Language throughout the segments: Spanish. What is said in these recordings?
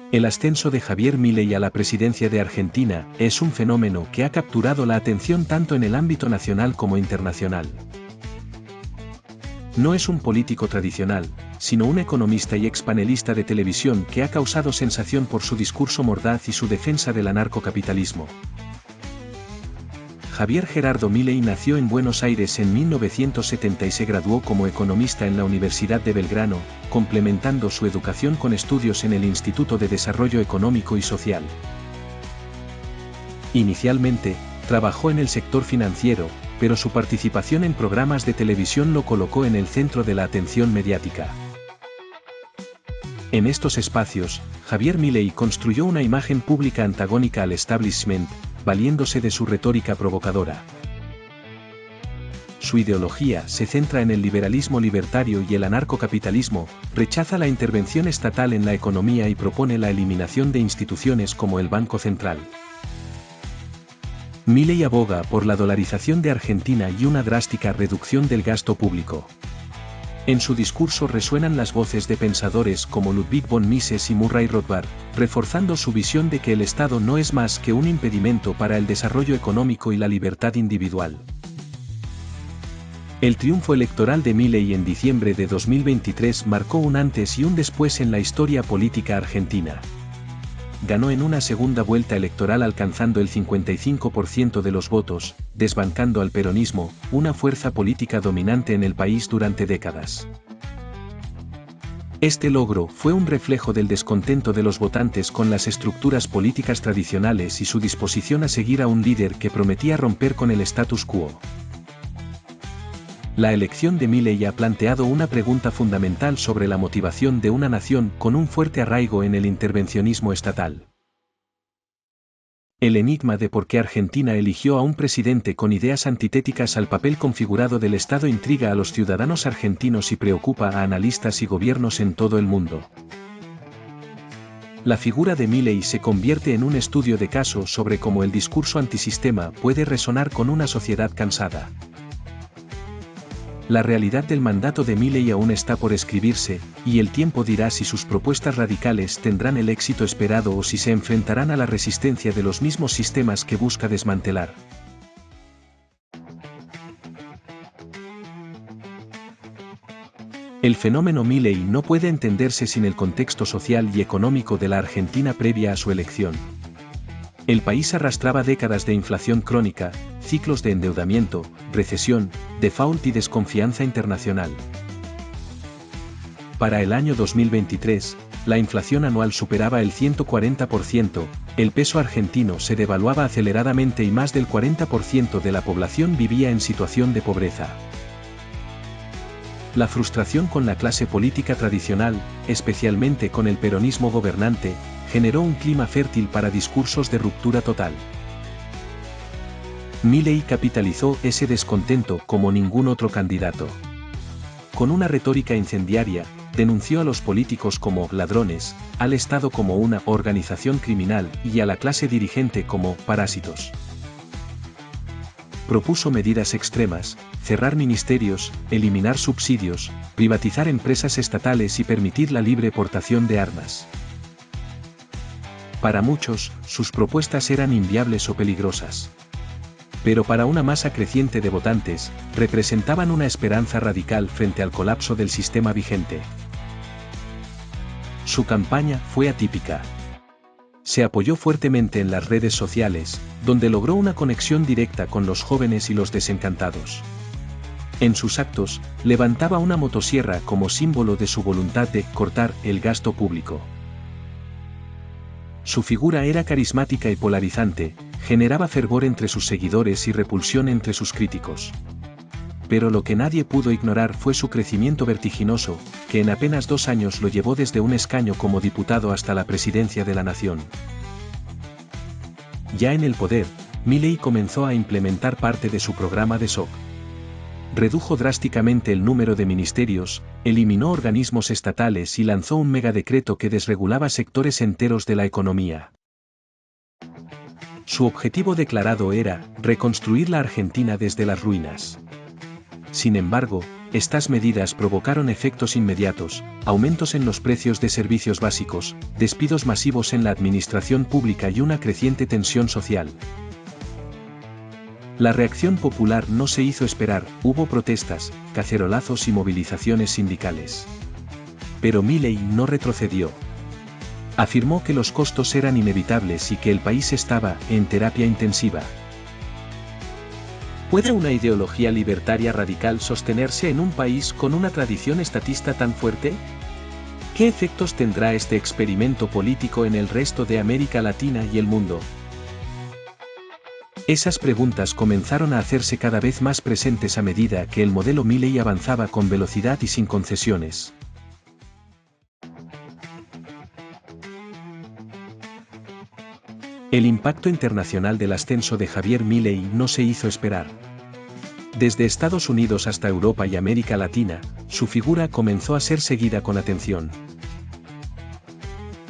El ascenso de Javier Milei a la presidencia de Argentina es un fenómeno que ha capturado la atención tanto en el ámbito nacional como internacional. No es un político tradicional, sino un economista y expanelista de televisión que ha causado sensación por su discurso mordaz y su defensa del anarcocapitalismo. Javier Gerardo Milei nació en Buenos Aires en 1970 y se graduó como economista en la Universidad de Belgrano, complementando su educación con estudios en el Instituto de Desarrollo Económico y Social. Inicialmente, trabajó en el sector financiero, pero su participación en programas de televisión lo colocó en el centro de la atención mediática. En estos espacios, Javier Milei construyó una imagen pública antagónica al establishment, valiéndose de su retórica provocadora. Su ideología se centra en el liberalismo libertario y el anarcocapitalismo, rechaza la intervención estatal en la economía y propone la eliminación de instituciones como el Banco Central. Milei aboga por la dolarización de Argentina y una drástica reducción del gasto público. En su discurso resuenan las voces de pensadores como Ludwig von Mises y Murray Rothbard, reforzando su visión de que el Estado no es más que un impedimento para el desarrollo económico y la libertad individual. El triunfo electoral de Milei en diciembre de 2023 marcó un antes y un después en la historia política argentina. Ganó en una segunda vuelta electoral alcanzando el 55% de los votos, desbancando al peronismo, una fuerza política dominante en el país durante décadas. Este logro fue un reflejo del descontento de los votantes con las estructuras políticas tradicionales y su disposición a seguir a un líder que prometía romper con el status quo. La elección de Milei ha planteado una pregunta fundamental sobre la motivación de una nación con un fuerte arraigo en el intervencionismo estatal. El enigma de por qué Argentina eligió a un presidente con ideas antitéticas al papel configurado del Estado intriga a los ciudadanos argentinos y preocupa a analistas y gobiernos en todo el mundo. La figura de Milei se convierte en un estudio de caso sobre cómo el discurso antisistema puede resonar con una sociedad cansada. La realidad del mandato de Milei aún está por escribirse, y el tiempo dirá si sus propuestas radicales tendrán el éxito esperado o si se enfrentarán a la resistencia de los mismos sistemas que busca desmantelar. El fenómeno Milei no puede entenderse sin el contexto social y económico de la Argentina previa a su elección. El país arrastraba décadas de inflación crónica, ciclos de endeudamiento, recesión, default y desconfianza internacional. Para el año 2023, la inflación anual superaba el 140%, el peso argentino se devaluaba aceleradamente y más del 40% de la población vivía en situación de pobreza. La frustración con la clase política tradicional, especialmente con el peronismo gobernante, generó un clima fértil para discursos de ruptura total. Milei capitalizó ese descontento como ningún otro candidato. Con una retórica incendiaria, denunció a los políticos como ladrones, al Estado como una organización criminal y a la clase dirigente como parásitos. Propuso medidas extremas, cerrar ministerios, eliminar subsidios, privatizar empresas estatales y permitir la libre portación de armas. Para muchos, sus propuestas eran inviables o peligrosas. Pero para una masa creciente de votantes, representaban una esperanza radical frente al colapso del sistema vigente. Su campaña fue atípica. Se apoyó fuertemente en las redes sociales, donde logró una conexión directa con los jóvenes y los desencantados. En sus actos, levantaba una motosierra como símbolo de su voluntad de cortar el gasto público. Su figura era carismática y polarizante, generaba fervor entre sus seguidores y repulsión entre sus críticos. Pero lo que nadie pudo ignorar fue su crecimiento vertiginoso, que en apenas 2 años lo llevó desde un escaño como diputado hasta la presidencia de la nación. Ya en el poder, Milei comenzó a implementar parte de su programa de shock. Redujo drásticamente el número de ministerios, eliminó organismos estatales y lanzó un megadecreto que desregulaba sectores enteros de la economía. Su objetivo declarado era reconstruir la Argentina desde las ruinas. Sin embargo, estas medidas provocaron efectos inmediatos, aumentos en los precios de servicios básicos, despidos masivos en la administración pública y una creciente tensión social. La reacción popular no se hizo esperar, hubo protestas, cacerolazos y movilizaciones sindicales. Pero Milei no retrocedió. Afirmó que los costos eran inevitables y que el país estaba en terapia intensiva. ¿Puede una ideología libertaria radical sostenerse en un país con una tradición estatista tan fuerte? ¿Qué efectos tendrá este experimento político en el resto de América Latina y el mundo? Esas preguntas comenzaron a hacerse cada vez más presentes a medida que el modelo Milei avanzaba con velocidad y sin concesiones. El impacto internacional del ascenso de Javier Milei no se hizo esperar. Desde Estados Unidos hasta Europa y América Latina, su figura comenzó a ser seguida con atención.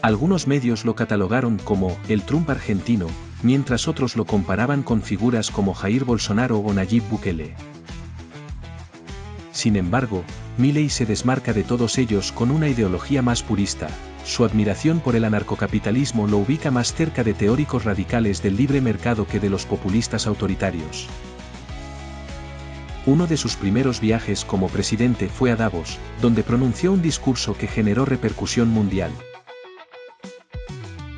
Algunos medios lo catalogaron como el Trump argentino, mientras otros lo comparaban con figuras como Jair Bolsonaro o Nayib Bukele. Sin embargo, Milei se desmarca de todos ellos con una ideología más purista. Su admiración por el anarcocapitalismo lo ubica más cerca de teóricos radicales del libre mercado que de los populistas autoritarios. Uno de sus primeros viajes como presidente fue a Davos, donde pronunció un discurso que generó repercusión mundial.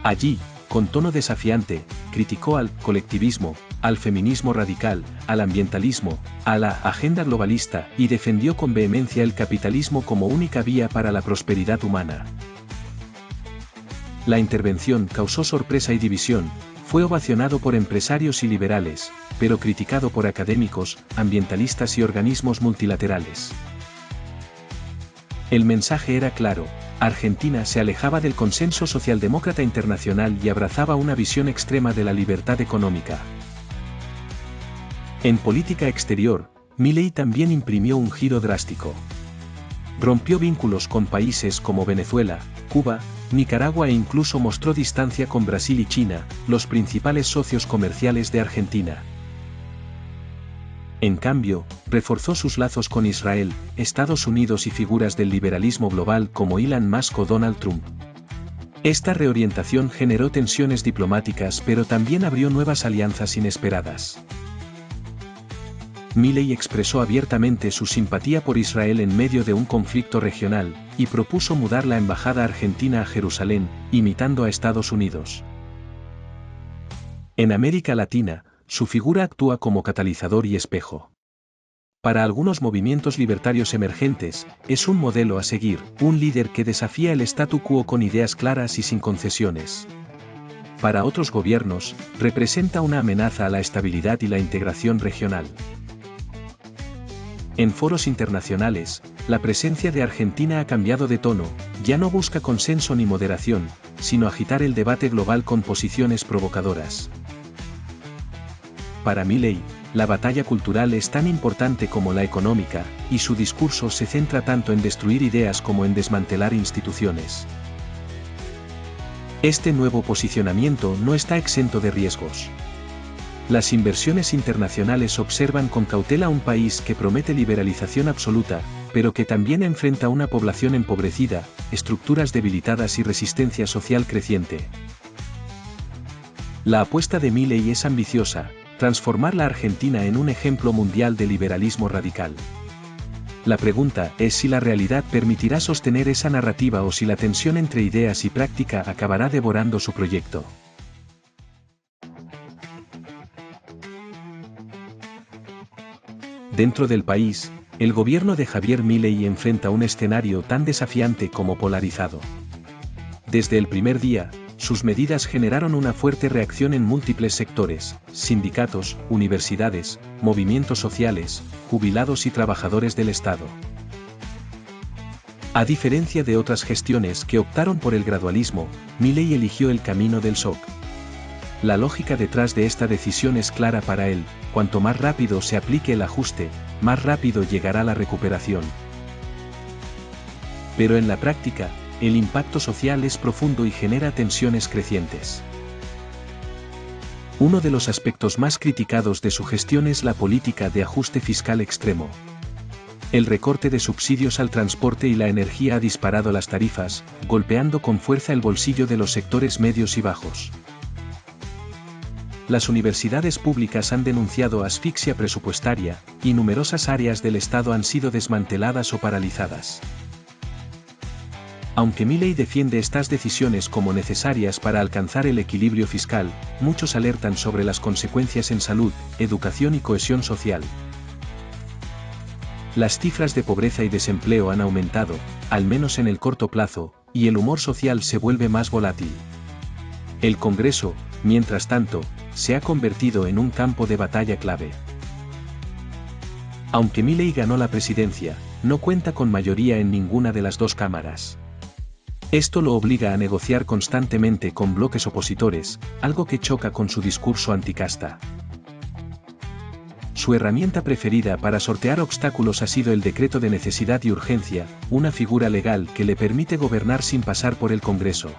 Allí, con tono desafiante, criticó al colectivismo, al feminismo radical, al ambientalismo, a la agenda globalista y defendió con vehemencia el capitalismo como única vía para la prosperidad humana. La intervención causó sorpresa y división, fue ovacionado por empresarios y liberales, pero criticado por académicos, ambientalistas y organismos multilaterales. El mensaje era claro: Argentina se alejaba del consenso socialdemócrata internacional y abrazaba una visión extrema de la libertad económica. En política exterior, Milei también imprimió un giro drástico. Rompió vínculos con países como Venezuela, Cuba, Nicaragua e incluso mostró distancia con Brasil y China, los principales socios comerciales de Argentina. En cambio, reforzó sus lazos con Israel, Estados Unidos y figuras del liberalismo global como Elon Musk o Donald Trump. Esta reorientación generó tensiones diplomáticas pero también abrió nuevas alianzas inesperadas. Milei expresó abiertamente su simpatía por Israel en medio de un conflicto regional, y propuso mudar la embajada argentina a Jerusalén, imitando a Estados Unidos. En América Latina, su figura actúa como catalizador y espejo. Para algunos movimientos libertarios emergentes, es un modelo a seguir, un líder que desafía el statu quo con ideas claras y sin concesiones. Para otros gobiernos, representa una amenaza a la estabilidad y la integración regional. En foros internacionales, la presencia de Argentina ha cambiado de tono, ya no busca consenso ni moderación, sino agitar el debate global con posiciones provocadoras. Para Milei, la batalla cultural es tan importante como la económica, y su discurso se centra tanto en destruir ideas como en desmantelar instituciones. Este nuevo posicionamiento no está exento de riesgos. Las inversiones internacionales observan con cautela un país que promete liberalización absoluta, pero que también enfrenta una población empobrecida, estructuras debilitadas y resistencia social creciente. La apuesta de Milei es ambiciosa: transformar la Argentina en un ejemplo mundial de liberalismo radical. La pregunta es si la realidad permitirá sostener esa narrativa o si la tensión entre ideas y práctica acabará devorando su proyecto. Dentro del país, el gobierno de Javier Milei enfrenta un escenario tan desafiante como polarizado. Desde el primer día, sus medidas generaron una fuerte reacción en múltiples sectores: sindicatos, universidades, movimientos sociales, jubilados y trabajadores del Estado. A diferencia de otras gestiones que optaron por el gradualismo, Milei eligió el camino del shock. La lógica detrás de esta decisión es clara para él: cuanto más rápido se aplique el ajuste, más rápido llegará la recuperación. Pero en la práctica, el impacto social es profundo y genera tensiones crecientes. Uno de los aspectos más criticados de su gestión es la política de ajuste fiscal extremo. El recorte de subsidios al transporte y la energía ha disparado las tarifas, golpeando con fuerza el bolsillo de los sectores medios y bajos. Las universidades públicas han denunciado asfixia presupuestaria, y numerosas áreas del Estado han sido desmanteladas o paralizadas. Aunque Milei defiende estas decisiones como necesarias para alcanzar el equilibrio fiscal, muchos alertan sobre las consecuencias en salud, educación y cohesión social. Las cifras de pobreza y desempleo han aumentado, al menos en el corto plazo, y el humor social se vuelve más volátil. El Congreso, mientras tanto, se ha convertido en un campo de batalla clave. Aunque Milei ganó la presidencia, no cuenta con mayoría en ninguna de las dos cámaras. Esto lo obliga a negociar constantemente con bloques opositores, algo que choca con su discurso anticasta. Su herramienta preferida para sortear obstáculos ha sido el decreto de necesidad y urgencia, una figura legal que le permite gobernar sin pasar por el Congreso.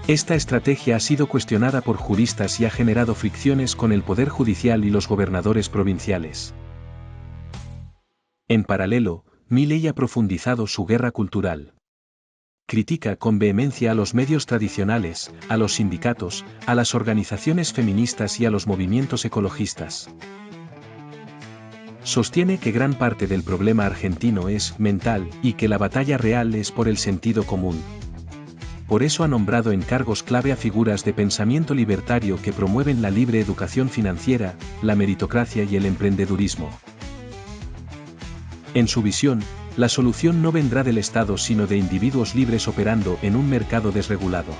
Esta estrategia ha sido cuestionada por juristas y ha generado fricciones con el Poder Judicial y los gobernadores provinciales. En paralelo, Milei ha profundizado su guerra cultural. Critica con vehemencia a los medios tradicionales, a los sindicatos, a las organizaciones feministas y a los movimientos ecologistas. Sostiene que gran parte del problema argentino es mental y que la batalla real es por el sentido común. Por eso ha nombrado en cargos clave a figuras de pensamiento libertario que promueven la libre educación financiera, la meritocracia y el emprendedurismo. En su visión, la solución no vendrá del Estado sino de individuos libres operando en un mercado desregulado.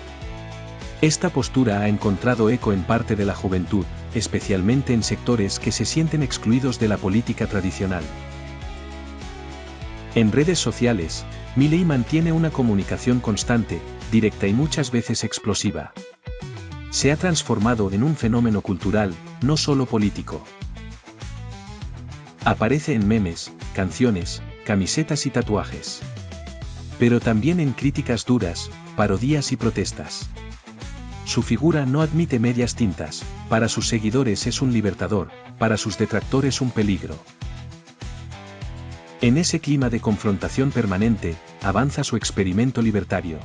Esta postura ha encontrado eco en parte de la juventud, especialmente en sectores que se sienten excluidos de la política tradicional. En redes sociales, Milei mantiene una comunicación constante, directa y muchas veces explosiva. Se ha transformado en un fenómeno cultural, no solo político. Aparece en memes, canciones, camisetas y tatuajes. Pero también en críticas duras, parodias y protestas. Su figura no admite medias tintas, para sus seguidores es un libertador, para sus detractores un peligro. En ese clima de confrontación permanente, avanza su experimento libertario.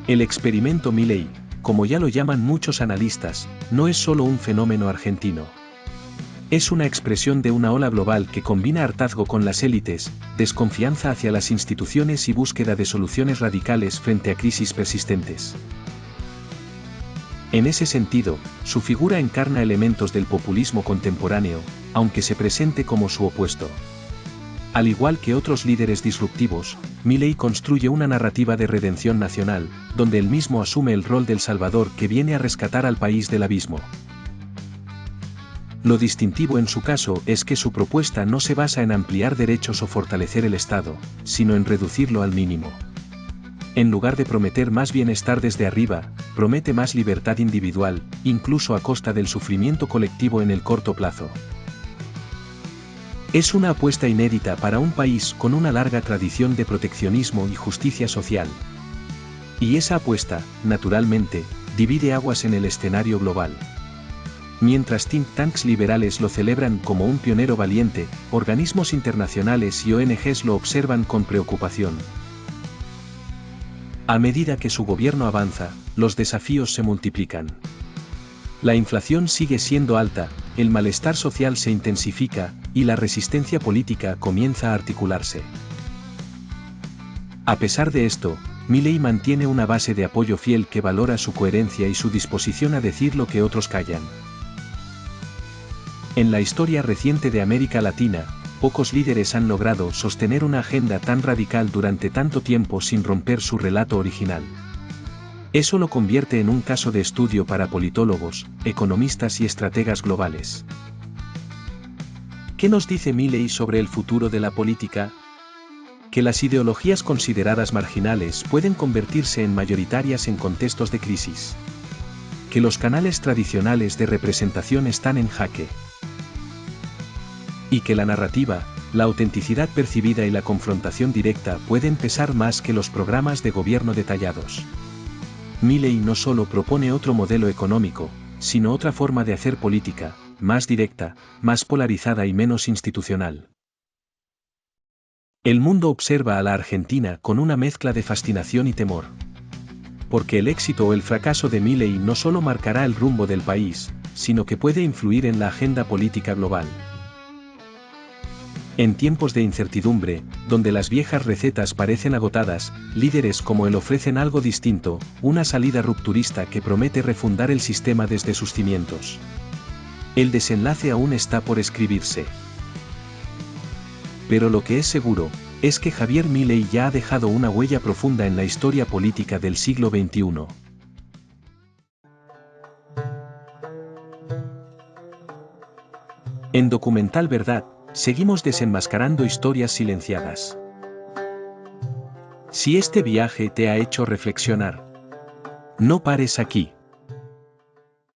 El experimento Milei, como ya lo llaman muchos analistas, no es solo un fenómeno argentino. Es una expresión de una ola global que combina hartazgo con las élites, desconfianza hacia las instituciones y búsqueda de soluciones radicales frente a crisis persistentes. En ese sentido, su figura encarna elementos del populismo contemporáneo, aunque se presente como su opuesto. Al igual que otros líderes disruptivos, Milei construye una narrativa de redención nacional, donde él mismo asume el rol del salvador que viene a rescatar al país del abismo. Lo distintivo en su caso es que su propuesta no se basa en ampliar derechos o fortalecer el Estado, sino en reducirlo al mínimo. En lugar de prometer más bienestar desde arriba, promete más libertad individual, incluso a costa del sufrimiento colectivo en el corto plazo. Es una apuesta inédita para un país con una larga tradición de proteccionismo y justicia social. Y esa apuesta, naturalmente, divide aguas en el escenario global. Mientras think tanks liberales lo celebran como un pionero valiente, organismos internacionales y ONGs lo observan con preocupación. A medida que su gobierno avanza, los desafíos se multiplican. La inflación sigue siendo alta, el malestar social se intensifica, y la resistencia política comienza a articularse. A pesar de esto, Milei mantiene una base de apoyo fiel que valora su coherencia y su disposición a decir lo que otros callan. En la historia reciente de América Latina, pocos líderes han logrado sostener una agenda tan radical durante tanto tiempo sin romper su relato original. Eso lo convierte en un caso de estudio para politólogos, economistas y estrategas globales. ¿Qué nos dice Milei sobre el futuro de la política? Que las ideologías consideradas marginales pueden convertirse en mayoritarias en contextos de crisis. Que los canales tradicionales de representación están en jaque. Y que la narrativa, la autenticidad percibida y la confrontación directa pueden pesar más que los programas de gobierno detallados. Milei no solo propone otro modelo económico, sino otra forma de hacer política, más directa, más polarizada y menos institucional. El mundo observa a la Argentina con una mezcla de fascinación y temor. Porque el éxito o el fracaso de Milei no solo marcará el rumbo del país, sino que puede influir en la agenda política global. En tiempos de incertidumbre, donde las viejas recetas parecen agotadas, líderes como él ofrecen algo distinto, una salida rupturista que promete refundar el sistema desde sus cimientos. El desenlace aún está por escribirse. Pero lo que es seguro, es que Javier Milei ya ha dejado una huella profunda en la historia política del siglo XXI. En Documental Verdad, seguimos desenmascarando historias silenciadas. Si este viaje te ha hecho reflexionar, no pares aquí.